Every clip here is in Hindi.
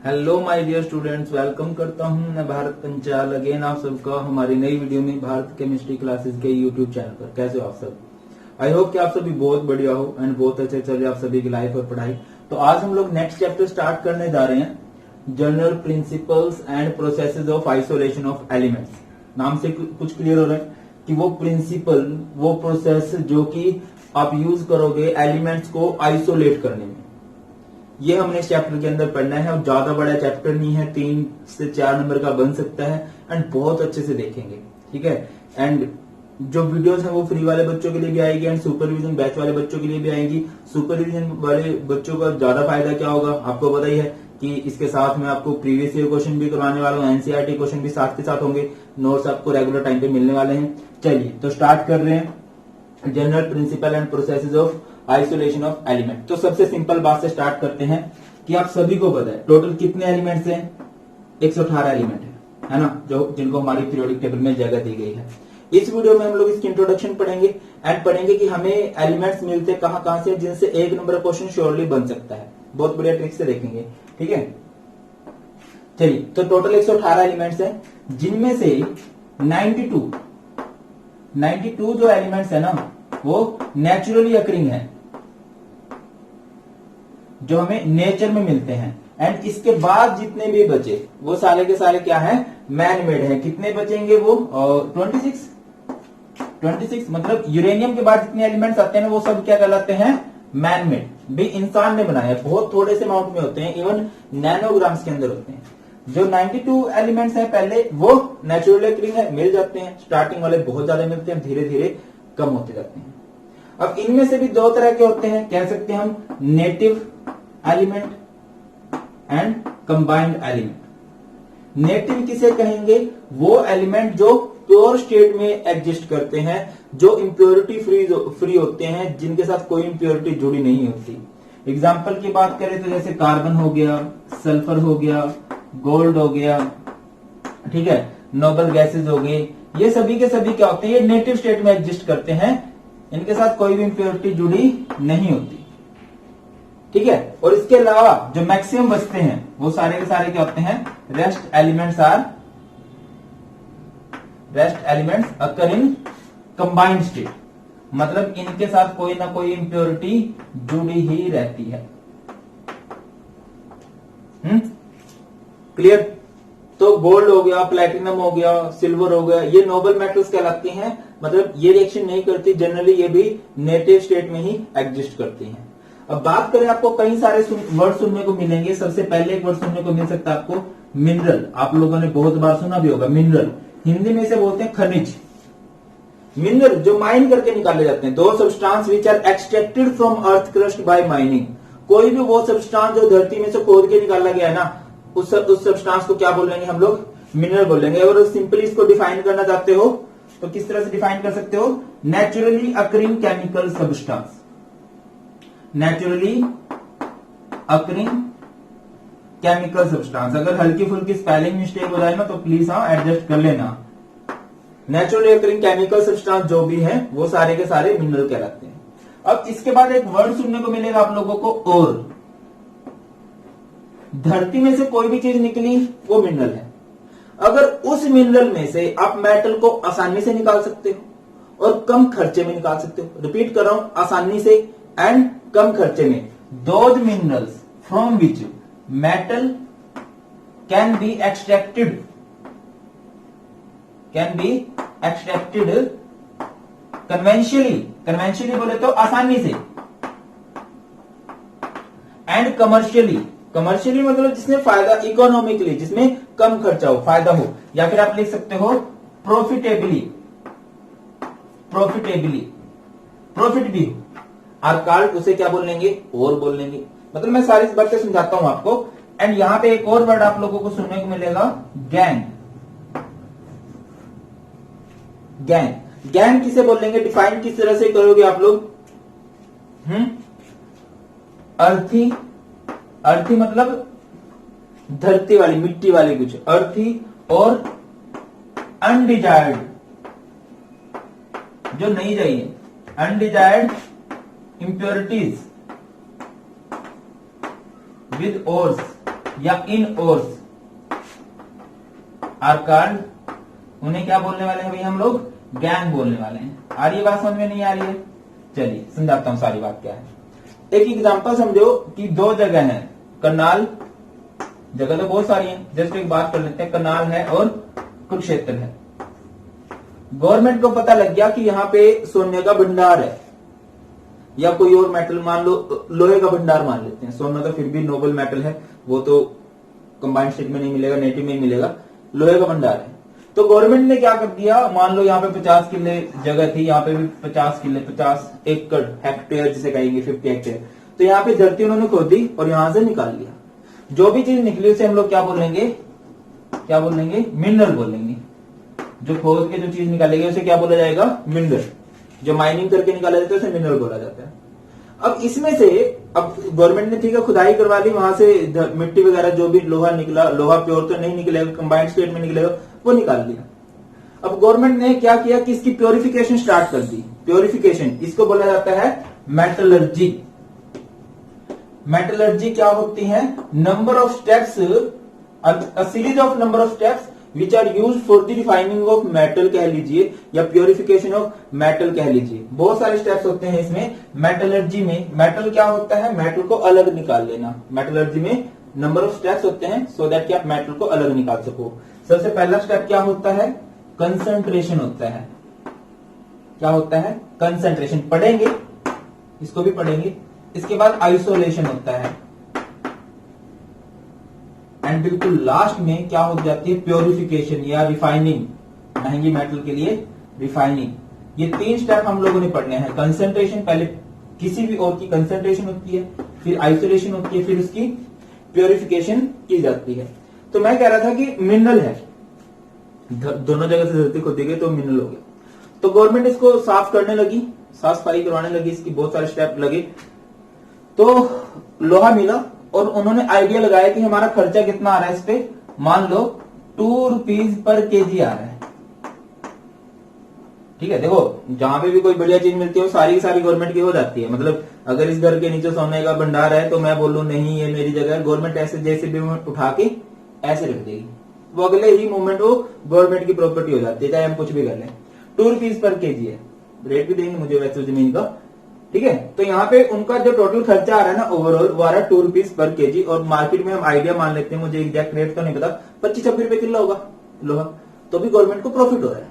Hello my dear students, welcome करता हूं मैं भारत पंचाल अगेन आप सबका हमारी नई वीडियो में भारत केमिस्ट्री क्लासेस के यूट्यूब चैनल पर। कैसे हो आप सब? आई होप कि आप सभी बहुत बढ़िया हो एंड बहुत अच्छे चल रहे आप सभी की लाइफ और पढ़ाई। तो आज हम लोग नेक्स्ट चैप्टर स्टार्ट करने जा रहे हैं, general principles and processes of isolation of elements. नाम से कुछ क्लियर हो रहा है कि वो प्रिंसिपल, वो प्रोसेस जो कि आप यूज करोगे एलिमेंट्स को आइसोलेट करने में, ये हमने इस चैप्टर के अंदर पढ़ना है। और ज्यादा बड़ा चैप्टर नहीं है, 3 से 4 नंबर का बन सकता है एंड बहुत अच्छे से देखेंगे, ठीक है। एंड जो वीडियोस हैं वो फ्री वाले बच्चों के लिए भी आएगी एंड सुपरविजन बैच वाले बच्चों के लिए भी आएंगी। सुपरविजन वाले बच्चों का ज्यादा फायदा क्या होगा, आपको पता ही है कि इसके साथ में आपको प्रीवियस ईयर क्वेश्चन भी करवाने वाला हूँ, एनसीईआरटी क्वेश्चन भी साथ के साथ होंगे, नोट्स आपको रेगुलर टाइम पे मिलने वाले हैं। चलिए तो स्टार्ट कर रहे हैं, general principle and processes of isolation of element. तो सबसे सिंपल बात से स्टार्ट करते हैं कि आप सभी को पता है टोटल कितने एलिमेंट्स हैं? 118 एलिमेंट है ना, जो जिनको हमारी पीरियोडिक टेबल में जगह दी गई है। इस वीडियो में हम लोग इसकी इंट्रोडक्शन पढ़ेंगे एंड पढ़ेंगे कि हमें एलिमेंट्स मिलते कहां कहां से, जिनसे एक नंबर क्वेश्चन श्योरली बन सकता है। बहुत बढ़िया ट्रिक से देखेंगे, ठीक है। चलिए तो टोटल 118 एलिमेंट्स हैं, जिनमें से 92 जो एलिमेंट्स है ना वो नेचुरली अकरिंग है, जो हमें नेचर में मिलते हैं। एंड इसके बाद जितने भी बचे वो सारे के सारे क्या है? मैन मेड है। कितने बचेंगे वो? 26 मतलब यूरेनियम के बाद जितने एलिमेंट्स आते हैं ना वो सब क्या कहलाते हैं? मैन मेड, भी इंसान ने बनाया। बहुत थोड़े से अमाउंट में होते हैं, इवन नैनोग्राम्स के अंदर होते हैं। जो 92 एलिमेंट्स हैं पहले वो नेचुरली अकरिंग है, मिल जाते हैं। स्टार्टिंग वाले बहुत ज्यादा मिलते हैं, धीरे धीरे कम होते जाते हैं। अब इनमें से भी दो तरह के होते हैं, कह सकते हैं हम native element and combined element. Native किसे कहेंगे? वो एलिमेंट जो प्योर स्टेट में एग्जिस्ट करते हैं, जो इम्प्योरिटी फ्री होते हैं, जिनके साथ कोई इम्प्योरिटी जुड़ी नहीं होती। एग्जाम्पल की बात करें तो जैसे कार्बन हो गया, सल्फर हो गया, गोल्ड हो गया, ठीक है, नोबल गैसेज हो गए, ये सभी के सभी क्या होते हैं? ये नेटिव स्टेट में एग्जिस्ट करते हैं, इनके साथ कोई भी इम्प्योरिटी जुड़ी नहीं होती, ठीक है। और इसके अलावा जो मैक्सिमम बचते हैं वो सारे के सारे क्या होते हैं? Rest elements occur in combined state, मतलब इनके साथ कोई ना कोई इम्प्योरिटी जुड़ी ही रहती है। क्लियर? तो गोल्ड हो गया, प्लैटिनम हो गया, सिल्वर हो गया, ये नोबल मेटल्स कहलाती हैं, मतलब ये रिएक्शन नहीं करती, जनरली ये भी नेटिव स्टेट में ही एग्जिस्ट करती हैं। अब बात करें, आपको कई सारे वर्ड सुनने को मिलेंगे। सबसे पहले एक वर्ड सुनने को मिल सकता है आपको मिनरल। आप लोगों ने बहुत बार सुना भी होगा मिनरल, हिंदी में इसे बोलते हैं खनिज। मिनरल जो माइन करके निकाले जाते हैं, those substance which are extracted from earth crust by mining. कोई भी वो सब्सटेंस जो धरती में से खोद के निकाला गया है ना, उस सब्सटेंस को क्या बोलेंगे हम लोग? मिनरल बोलेंगे। अगर सिंपली इसको डिफाइन करना चाहते हो तो किस तरह से डिफाइन कर सकते हो? Naturally occurring chemical substance. Naturally occurring chemical substance. अगर हल्की फुल्की स्पेलिंग मिस्टेक हो जाए ना तो प्लीज एडजस्ट कर लेना। नेचुरली अकरिंग केमिकल सब्सटेंस जो भी है वो सारे के सारे मिनरल कहलाते हैं। अब इसके बाद एक वर्ड सुनने को मिलेगा आप लोगों को और। धरती में से कोई भी चीज निकली वो मिनरल है। अगर उस मिनरल में से आप मेटल को आसानी से निकाल सकते हो और कम खर्चे में निकाल सकते हो, रिपीट कर रहा हूं, आसानी से एंड कम खर्चे में, those minerals from which metal can be extracted conventionally बोले तो आसानी से, एंड कमर्शियली मतलब जिसमें फायदा, इकोनॉमिकली जिसमें कम खर्चा हो, फायदा हो, या फिर आप लिख सकते हो प्रॉफिट भी हो। आर्काल्ड उसे क्या बोलेंगे? और बोलेंगे। मतलब मैं सारी बातें समझाता हूं आपको। एंड यहां पे एक और वर्ड आप लोगों को सुनने को मिलेगा, गैंग। गैंग किसे बोलेंगे? डिफाइन किस तरह से करोगे आप लोग? अर्थी मतलब धरती वाली, मिट्टी वाली कुछ, अर्थी। और अनडिजायर्ड जो नहीं चाहिए, अनडिजायर्ड impurities with ores या इन ओर्स आर कॉल्ड, उन्हें क्या बोलने वाले हैं भाई हम लोग? गैंग बोलने वाले हैं। आ रही है बात समझ में? नहीं आ रही है? चलिए समझाता हूं सारी बात क्या है। एक एग्जांपल समझो कि दो जगह हैं, करनाल, जगह तो बहुत सारी हैं, जस्ट एक बात कर लेते हैं, करनाल है और कुरुक्षेत्र है। गवर्नमेंट को पता लग गया कि यहाँ पे सोने का भंडार है या कोई और मेटल, मान लो लोहे का भंडार मान लेते हैं, सोना तो फिर भी नोबल मेटल है, वो तो कंबाइंड स्टेट में नहीं मिलेगा, नेटिव में ही मिलेगा, लोहे का भंडार है। तो गवर्नमेंट ने क्या कर दिया, मान लो यहाँ पे 50 किले जगह थी, यहाँ पे भी 50 किले, 50 एकड़, हेक्टेयर जिसे कहेंगे, 50 हेक्टेयर, तो यहाँ पे धरती उन्होंने खोदी और यहां से निकाल लिया। जो भी चीज निकली उसे हम लोग क्या बोलेंगे? क्या बोलेंगे? मिनरल बोलेंगे। जो खोद के जो चीज निकालेंगे उसे क्या बोला जाएगा? मिनरल। जो माइनिंग करके निकाला जाता है उसे मिनरल बोला जाता है। अब इसमें से अब गवर्नमेंट ने ठीक है खुदाई करवा ली, वहां से मिट्टी वगैरह जो भी लोहा निकला, लोहा प्योर तो नहीं निकलेगा, कंबाइंड स्टेट में निकलेगा, वो निकाल लिया। अब गवर्नमेंट ने क्या किया कि इसकी प्योरिफिकेशन स्टार्ट कर दी। प्योरिफिकेशन, इसको बोला जाता है मेटलर्जी। मेटलर्जी क्या होती है? Number of steps, a series of number of steps which are use for the refining of metal कह लीजिए, या प्योरिफिकेशन ऑफ मेटल कह लीजिए। बहुत सारे स्टेप्स होते हैं इसमें मेटलर्जी में। मेटल क्या होता है? मेटल को अलग निकाल लेना। मेटलर्जी में नंबर ऑफ स्टेप्स होते हैं सो दैट कि आप मेटल को अलग निकाल सको। सबसे पहला स्टेप क्या होता है? कंसंट्रेशन होता है। क्या होता है? कंसंट्रेशन। पढ़ेंगे, इसको भी पढ़ेंगे। इसके बाद आइसोलेशन होता है, एंड बिल्कुल लास्ट में क्या हो जाती है? प्योरिफिकेशन या रिफाइनिंग। महंगी मेटल के लिए रिफाइनिंग। ये 3 स्टेप हम लोगों ने पढ़ने हैं। कंसंट्रेशन, पहले किसी भी और की कंसंट्रेशन होती है, फिर आइसोलेशन होती है, फिर उसकी प्योरिफिकेशन की जाती है। तो मैं कह रहा था कि मिनरल है, दोनों जगह से धरती खोदी गई तो मिनरल हो गया। तो गवर्नमेंट इसको साफ करने लगी, साफ सफाई करवाने लगी, इसकी बहुत सारे स्टेप लगे। तो लोहा मिला और उन्होंने आइडिया लगाया कि हमारा खर्चा कितना आ रहा है इस पे। मान लो 2 रुपीज पर केजी आ रहा है। ठीक है, देखो जहां पे भी कोई बढ़िया चीज मिलती है वो सारी की सारी गवर्नमेंट की हो जाती है। मतलब अगर इस घर के नीचे सोने का भंडार है तो मैं बोलूं नहीं ये मेरी जगह है, गवर्नमेंट ऐसे जैसे भी उठा के ऐसे रख देगी, वो अगले ही मोमेंट वो गवर्नमेंट की प्रॉपर्टी हो जाती है, चाहे हम कुछ भी कर लें। 2 रुपीज पर केजी है, रेट भी देंगे मुझे वैसे जमीन का। ठीक है, तो यहाँ पे उनका जो टोटल खर्चा आ रहा है ना ओवरऑल, वो आ रहा है 2 रुपीज पर केजी। और मार्केट में हम आइडिया मान लेते हैं, मुझे एग्जैक्ट रेट तो नहीं पता, 25-26 रुपए किलो होगा लोहा, तो भी गवर्नमेंट को प्रॉफिट हो रहा है।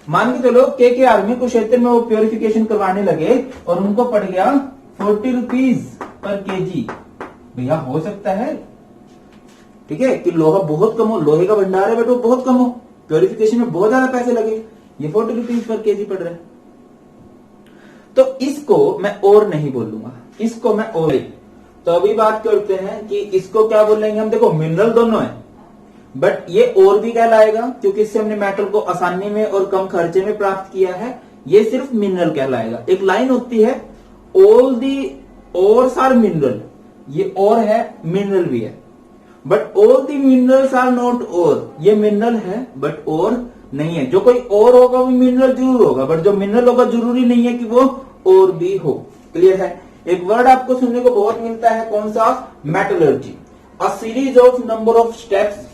मान के चलो के आर्मी कुरुक्षेत्र में वो प्योरिफिकेशन करवाने लगे और उनको पड़ गया 40 रुपीज पर केजी। भैया हो सकता है, ठीक है, कि लोहा बहुत कम हो, लोहे का भंडार है बट वो बहुत कम हो, प्योरिफिकेशन में बहुत ज्यादा पैसे लगे, ये 40 रुपीज पर केजी पड़ रहा है। तो इसको मैं और नहीं बोलूंगा, इसको मैं और। तो अभी बात करते हैं कि इसको क्या बोलेंगे हम। देखो मिनरल दोनों है, बट ये और भी कहलाएगा क्योंकि इससे हमने मेटल को आसानी में और कम खर्चे में प्राप्त किया है। ये सिर्फ मिनरल कहलाएगा। एक लाइन होती है, all the ores are mineral, ये और है, मिनरल भी है, but all the minerals are not ore. ये मिनरल है बट और नहीं है। जो कोई और होगा वो मिनरल जरूर होगा, बट जो मिनरल होगा जरूरी नहीं है कि वो और भी हो। क्लियर है? एक वर्ड आपको सुनने को बहुत मिलता है, कौन सा? Metallurgy. A series of number of steps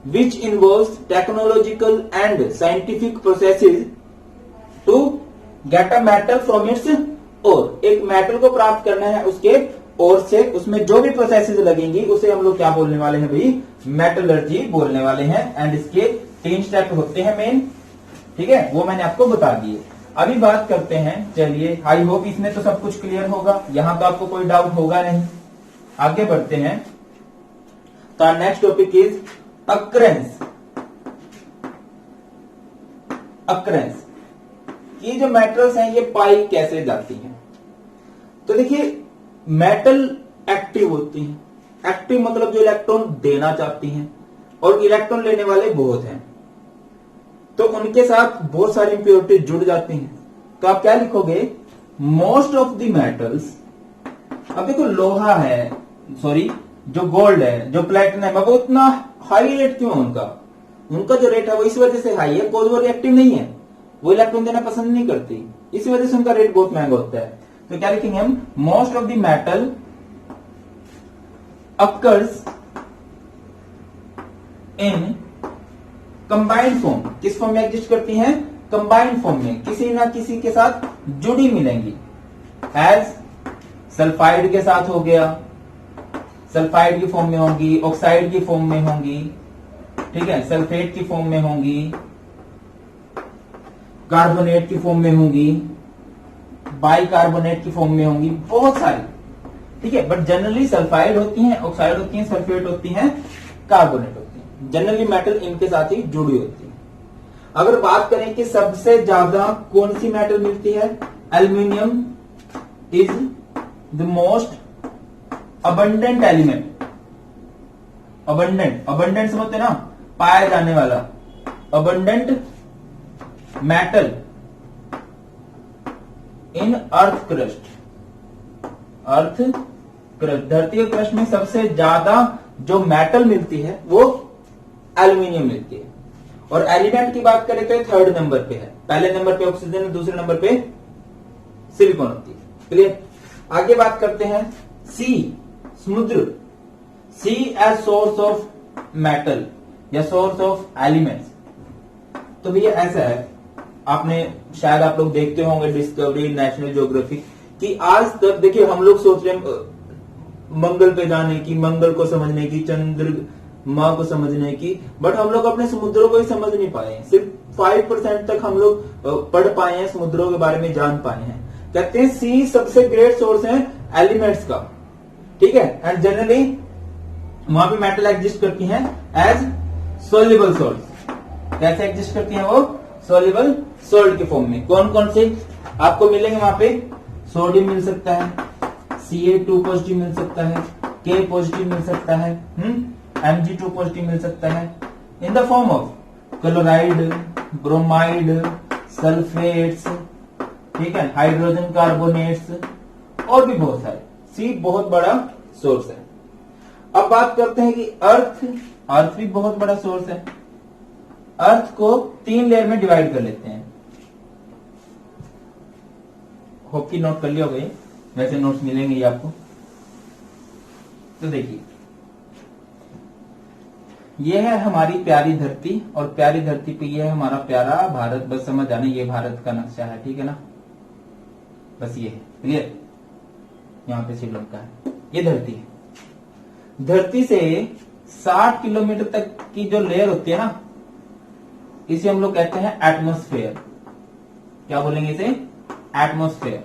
which involves technological and scientific processes to get a metal from its ore. एक मेटल को प्राप्त करना है उसके और से, उसमें जो भी प्रोसेसेस लगेंगी उसे हम लोग क्या बोलने वाले हैं भाई? मेटलर्जी बोलने वाले हैं। एंड इसके 3 स्टेप होते हैं मेन। ठीक है, वो मैंने आपको बता दिए। अभी बात करते हैं, चलिए आई होप इसमें तो सब कुछ क्लियर होगा, यहां तो आपको कोई डाउट होगा नहीं। आगे बढ़ते हैं। तो next topic is occurrence. Occurrence की जो मेटल्स हैं ये पाई कैसे जाती हैं। तो देखिए मेटल एक्टिव होती हैं। एक्टिव मतलब जो इलेक्ट्रॉन देना चाहती हैं, और इलेक्ट्रॉन लेने वाले बहुत हैं, तो उनके साथ बहुत सारी इंप्योरिटी जुड़ जाती हैं। तो आप क्या लिखोगे? Most of the metals. अब देखो लोहा है, सॉरी जो गोल्ड है, जो प्लेटिनम है, वो उतना हाई रेट क्यों है उनका? उनका जो रेट है वो इस वजह से हाई है, कोई वो रिएक्टिव नहीं है, वो इलेक्ट्रॉन देना पसंद नहीं करती, इस वजह से उनका रेट बहुत महंगा होता है। तो क्या लिखेंगे हम? Most of the metal occurs in combined form, किस फॉर्म में एग्जिस्ट करती हैं? कंबाइंड फॉर्म में, किसी ना किसी के साथ जुड़ी मिलेंगी। एज सल्फाइड के साथ हो गया, सल्फाइड की फॉर्म में होंगी, ऑक्साइड की फॉर्म में होंगी, ठीक है, सल्फेट की फॉर्म में होंगी, कार्बोनेट की फॉर्म में होंगी, बाइकार्बोनेट की फॉर्म में होंगी, बहुत सारी, ठीक है। बट जनरली सल्फाइड होती हैं, ऑक्साइड होती हैं, सल्फेट होती हैं, कार्बोनेट होती हैं। जनरली मेटल इनके साथ ही जुड़ी होती है। अगर बात करें कि सबसे ज्यादा कौन सी मेटल मिलती है, aluminium is the most abundant element. Abundant समझते ना, पाया जाने वाला, अबंडेंट मेटल इन अर्थ क्रस्ट। अर्थ क्रस्ट, धरती के क्रस्ट में सबसे ज्यादा जो मेटल मिलती है वो एल्यूमिनियम मिलती है। और एलिमेंट की बात करें तो 3rd नंबर पे है। पहले नंबर पे ऑक्सीजन, दूसरे नंबर पे सिलिकॉन होती है। क्लियर। आगे बात करते हैं सी, समुद्र। सी एज सोर्स ऑफ मेटल या सोर्स ऑफ एलिमेंट्स। तो भैया ऐसा है, आपने शायद आप लोग देखते होंगे डिस्कवरी, नेशनल ज्योग्राफी, कि आज तक देखिए हम लोग सोच रहे हैं मंगल पे जाने की, मंगल को समझने की, चंद्रमा को समझने की, बट हम लोग अपने समुद्रों को ही समझ नहीं पाए। सिर्फ 5% तक हम लोग पढ़ पाए हैं, समुद्रों के बारे में जान पाए हैं। कहते हैं सी सबसे ग्रेट सोर्स है एलिमेंट्स का, ठीक है। एंड जनरली वहां पे मेटल एग्जिस्ट करती हैं एज सोल्यूबल सोल्ट। कैसे एग्जिस्ट करती हैं वो? सोल्यूबल सोल्ट के फॉर्म में। कौन कौन से आपको मिलेंगे वहां पे? सोडियम मिल सकता है, Ca2 पॉजिटिव मिल सकता है, K पॉजिटिव मिल सकता है, Mg2 पॉजिटिव मिल सकता है, in the form of chloride, bromide, sulphates, ठीक है, हाइड्रोजन कार्बोनेट्स और भी बहुत सारे। सी बहुत बड़ा सोर्स है। अब बात करते हैं कि अर्थ भी बहुत बड़ा सोर्स है। अर्थ को 3 लेयर में डिवाइड कर लेते हैं। होप की नोट कर लिया होगा ये, वैसे नोट्स मिलेंगे ये आपको। तो देखिए, ये है हमारी प्यारी धरती, और प्यारी धरती पे ये है हमारा प्यारा भारत। बस समझ आना, ये भारत का नक्शा है, ठीक है ना। बस ये है, क्लियर। यहां पे श्रीलंका है, ये धरती है। धरती से 60 किलोमीटर तक की जो लेयर होती है ना, इसे हम लोग कहते हैं एटमॉस्फेयर। क्या बोलेंगे इसे? एटमॉस्फेयर।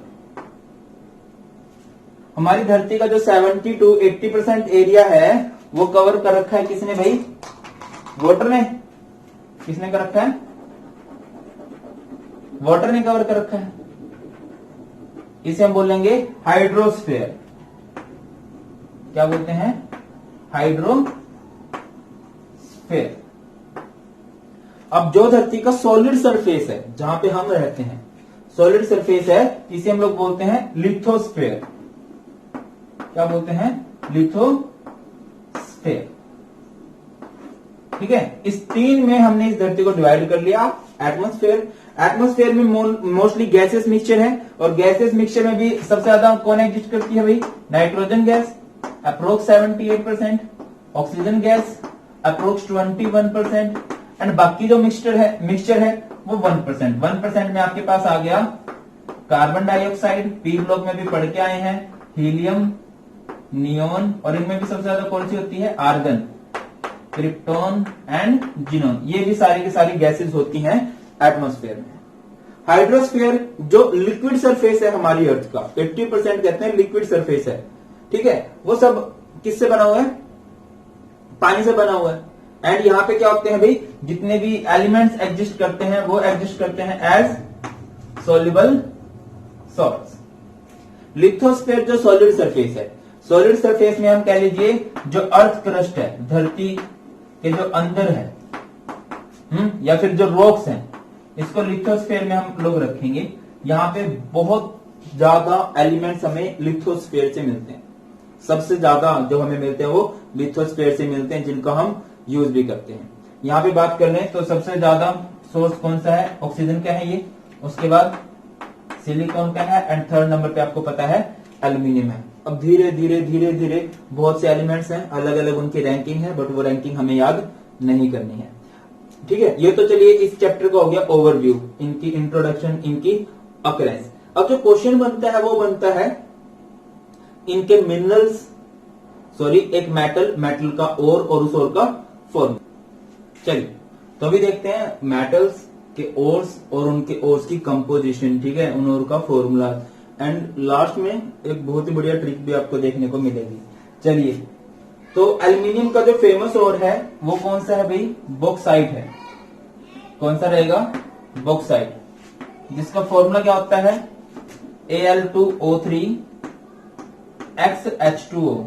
हमारी धरती का जो 70 to 80% एरिया है वो कवर कर रखा है किसने भाई? वाटर ने। किसने कर रखा है? वाटर ने कवर कर रखा है। इसे हम बोलेंगे हाइड्रोस्फेयर। क्या बोलते हैं? हाइड्रोस्फेयर। अब जो धरती का सॉलिड सरफेस है, जहां पे हम रहते हैं, सॉलिड सरफेस है, इसे हम लोग बोलते हैं लिथोस्फेयर। क्या बोलते हैं? लिथोस्फेयर। ठीक है। इस 3 में हमने इस धरती को डिवाइड कर लिया। एटमॉस्फेयर में मोस्टली गैसेस मिक्सचर है, और गैसेस मिक्सचर में भी सबसे ज्यादा कौन एग्जिस्ट करती है भाई? Nitrogen gas approx 78%, oxygen gas approx 21%, and बाकी जो मिक्सचर है वो 1%। 1% में आपके पास आ गया कार्बन डाइऑक्साइड, पी ब्लॉक में भी पढ़ के आए हैं, हीलियम, नियोन, और इनमें भी सबसे ज्यादा कौन सी होती है? Argon, krypton and xenon. ये भी सारी की सारी गैसेस होती हैं एटमॉस्फेयर में। हाइड्रोस्फीयर जो लिक्विड सरफेस है हमारी अर्थ का, 80% कहते हैं लिक्विड सरफेस है, ठीक है। वो सब किससे बना हुआ है? पानी से बना हुआ है। एंड यहाँ पे क्या होते हैं भाई? जितने भी एलिमेंट्स एग्जिस्ट करते हैं वो एग्जिस्ट करते हैं एज सॉल्युबल सॉल्ट्स। लिथोस्फीयर जो सॉलिड सरफेस है, सॉलिड सरफेस में हम कह लीजिए जो अर्थ क्रस्ट है, धरती के जो अंदर है, या फिर जो रॉक्स हैं, इसको लिथोस्फीयर में हम लोग रखेंगे। यहाँ पे बहुत ज्यादा एलिमेंट्स हमें लिथोस्फीयर से मिलते हैं। सबसे ज्यादा जो हमें मिलते हैं वो लिथोस्फीयर से मिलते हैं, जिनका हम यूज भी करते हैं। यहाँ पे बात कर लें तो सबसे ज्यादा सोर्स कौन सा है? ऑक्सीजन का है ये, उसके बाद सिलिकॉन का है, एंड 3rd नंबर पे आपको पता है एल्यूमिनियम है। अब धीरे धीरे धीरे धीरे बहुत से एलिमेंट्स हैं, अलग अलग उनकी रैंकिंग है, बट वो रैंकिंग हमें याद नहीं करनी है। ठीक है, ये तो चलिए इस चैप्टर का हो गया ओवरव्यू, इनकी इंट्रोडक्शन, इनकी अकरेंस। अब जो क्वेश्चन बनता है वो बनता है इनके मिनरल्स, सॉरी एक मेटल का और उस और का फॉर्मूला। चलिए तो अभी देखते हैं मेटल्स के ओर्स और उनके ओर्स की कंपोजिशन, ठीक है, उन और का फॉर्मूला, एंड लास्ट में एक बहुत ही बढ़िया ट्रिक भी आपको देखने को मिलेगी। चलिए तो एल्यूमिनियम का जो फेमस ओर है वो कौन सा है भाई? बॉक्साइट है। कौन सा रहेगा? बॉक्साइट, जिसका फॉर्मूला क्या होता है? Al2O3 XH2O।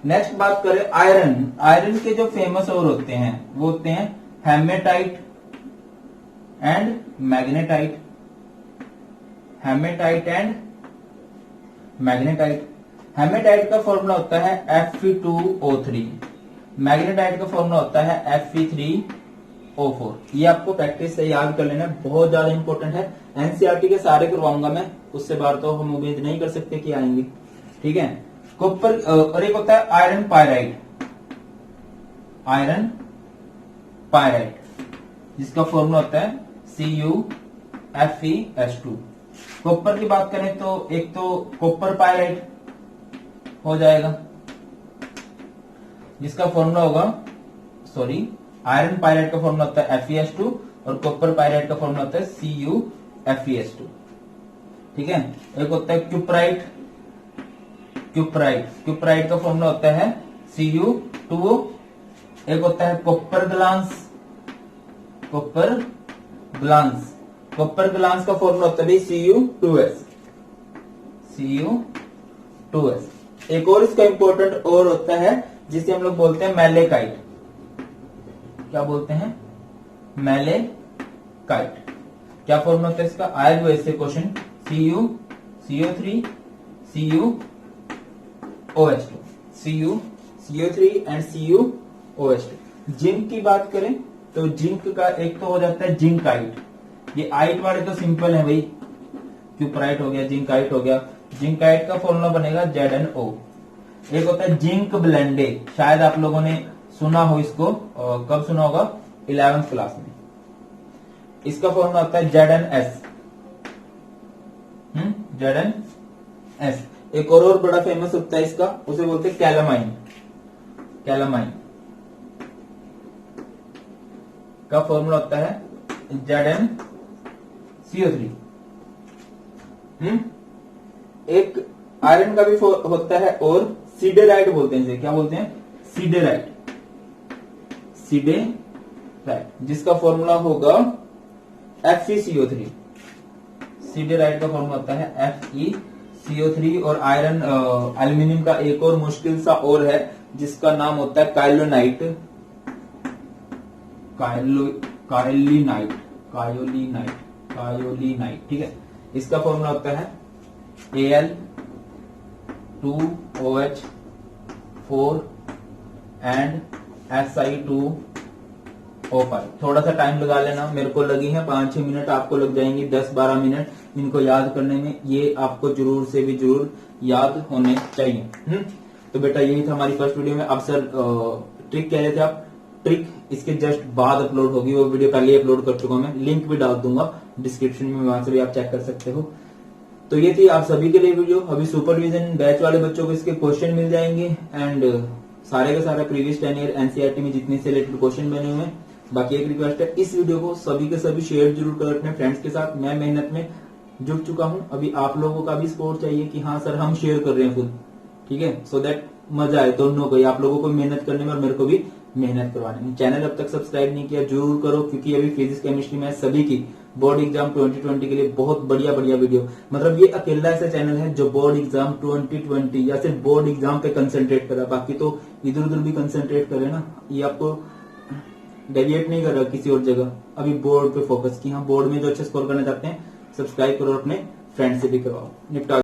नेक्स्ट बात करें आयरन। आयरन के जो फेमस ओर होते हैं वो होते हैं hematite and magnetite. Hematite and magnetite. Hematite का फॉर्मूला होता है Fe2O3, मैग्नेटाइट का फॉर्मूला होता है Fe3O4। ये आपको प्रैक्टिस से याद कर लेना, बहुत ज्यादा इंपॉर्टेंट है। एनसीईआरटी के सारे करवाऊंगा मैं, उससे बाहर तो हम उम्मीद नहीं कर सकते कि आएंगे। ठीक है, कॉपर और एक होता है आयरन पायराइट। आयरन पायराइट जिसका फॉर्मूला होता है CuFeS2। कॉपर की बात करें तो एक तो कॉपर पायराइट हो जाएगा, जिसका फॉर्मूला होगा, सॉरी आयरन पायराइट का फॉर्मूला होता है FeS2 और कॉपर पायराइट का फॉर्मूला होता है CuFeS2। ठीक है, एक होता है क्यूपराइट। क्यूपराइट का फॉर्मूला होता है Cu2O। एक होता है कॉपर ग्लांस। कॉपर ग्लांस का फॉर्मूला होता है Cu2S। एक और इसका इंपॉर्टेंट और होता है जिसे हम लोग बोलते हैं मैलेकाइट। क्या बोलते हैं? मैलेकाइट। क्या फॉर्मूला होता है इसका? आएगा वैसे question, CO3 CuOH2। CO3 and CuOH2। Zinc की बात करें तो जिंक का एक तो हो जाता है जिंकाइट। ये आइट वाले तो सिंपल है भाई, क्यूपराइट हो गया, जिंकाइट हो गया। जिंकाइट का फॉर्मूला बनेगा ZnO। एक होता है जिंक ब्लेंडे, शायद आप लोगों ने सुना हो इसको, कब सुना होगा? 11th क्लास में। इसका फॉर्मूला होता है ZnS। ZnS। एक और बड़ा फेमस होता है इसका, उसे बोलते हैं कैलामाइन। का फॉर्मूला होता है ZnCO3। एक आयरन का भी होता है और सीडेराइट बोलते हैं इसे। क्या बोलते हैं? सीडेराइट, जिसका फॉर्मूला होगा FeCO3। सीडेराइट का फॉर्मूला होता है FeCO3। और आयरन एल्यूमिनियम का एक और मुश्किल सा और है जिसका नाम होता है कायोलिनाइट। ठीक है, इसका फॉर्मूला होता है Al2OH4 एंड Si2O5। थोड़ा सा टाइम लगा लेना, मेरे को लगी है 5-6 मिनट, आपको लग जाएंगी 10-12 मिनट इनको याद करने में। ये आपको जरूर से भी जरूर याद होने चाहिए। तो बेटा यही था हमारी फर्स्ट वीडियो में। अब सर ट्रिक कह रहे थे आप, ट्रिक इसके जस्ट बाद अपलोड होगी, वो वीडियो पहले अपलोड कर चुका हूं मैं, लिंक भी डाल दूंगा डिस्क्रिप्शन में, वहां से भी आप चेक कर सकते हो। तो ये थी आप सभी के लिए वीडियो। अभी सुपरविजन बैच वाले बच्चों को इसके क्वेश्चन मिल जाएंगे एंड सारे का सारा प्रीवियस 10 ईयर एनसीईआरटी में जितने से रिलेटेड क्वेश्चन बने हुए हैं। बाकी एक रिक्वेस्ट है, इस वीडियो को सभी के सभी शेयर जरूर करें अपने फ्रेंड्स के साथ। मैं मेहनत में जुट चुका हूं, अभी आप लोगों का भी सपोर्ट चाहिए कि हाँ सर हम शेयर कर रहे हैं खुद। ठीक है, सो दैट मजा आए दोनों को, आप लोगों को मेहनत करने में और मेरे को भी मेहनत करवाने में। चैनल अब तक सब्सक्राइब नहीं किया जरूर करो, क्योंकि अभी फिजिक्स केमिस्ट्री में सभी की बोर्ड एग्जाम 2020 के लिए बहुत बढ़िया वीडियो, मतलब ये अकेला ऐसा चैनल है जो बोर्ड एग्जाम 2020 या सिर्फ बोर्ड एग्जाम पे कंसंट्रेट कर रहा है, बाकी तो इधर उधर भी कंसंट्रेट करे ना, ये आपको डेविएट नहीं कर रहा किसी और जगह। अभी बोर्ड पे फोकस की, हाँ बोर्ड में जो अच्छा स्कोर करना चाहते हैं सब्सक्राइब करो, अपने फ्रेंड से भी करवाओ। निपटा